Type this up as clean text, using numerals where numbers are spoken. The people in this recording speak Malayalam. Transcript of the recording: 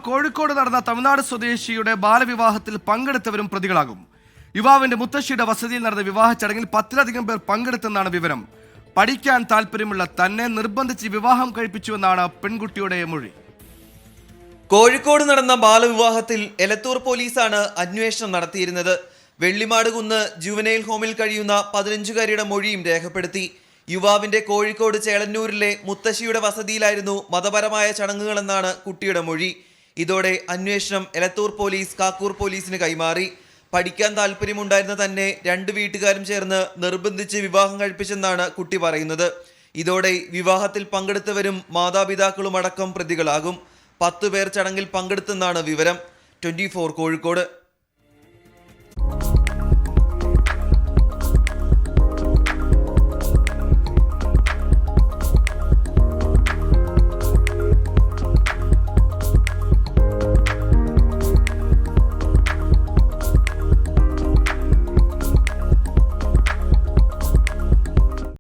കോഴിക്കോട് നടന്ന തമിഴ്നാട് സ്വദേശിയുടെ ബാലവിവാഹത്തിൽ പങ്കെടുത്തവരും പ്രതികളാകും. യുവാവിന്റെ മുത്തശ്ശിയുടെ വസതിയിൽ നടന്ന വിവാഹ ചടങ്ങിൽ 10ലധികം പേർ പങ്കെടുത്തെന്നാണ് വിവരം. പഠിക്കാൻ താല്പര്യമുള്ള തന്നെ നിർബന്ധിച്ച് വിവാഹം കഴിപ്പിച്ചുവെന്നാണ് പെൺകുട്ടിയുടെ മൊഴി. കോഴിക്കോട് നടന്ന ബാലവിവാഹത്തിൽ എലത്തൂർ പോലീസാണ് അന്വേഷണം നടത്തിയിരുന്നത്. വെള്ളിമാടുകുന്ന് ജുവനൈൽ ഹോമിൽ കഴിയുന്ന 15കാരിയുടെ മൊഴിയും രേഖപ്പെടുത്തി. യുവാവിന്റെ കോഴിക്കോട് ചേളന്നൂരിലെ മുത്തശ്ശിയുടെ വസതിയിലായിരുന്നു മതപരമായ ചടങ്ങുകളെന്നാണ് കുട്ടിയുടെ മൊഴി. ഇതോടെ അന്വേഷണം എലത്തൂർ പോലീസ് കാക്കൂർ പോലീസിന് കൈമാറി. പഠിക്കാൻ താല്പര്യമുണ്ടായിരുന്ന തന്നെ 2 വീട്ടുകാരും ചേർന്ന് നിർബന്ധിച്ച് വിവാഹം കഴിപ്പിച്ചെന്നാണ് കുട്ടി പറയുന്നത്. ഇതോടെ വിവാഹത്തിൽ പങ്കെടുത്തവരും മാതാപിതാക്കളുമടക്കം പ്രതികളാകും. 10 പേർ ചടങ്ങിൽ പങ്കെടുത്തെന്നാണ് വിവരം. 24 കോഴിക്കോട്.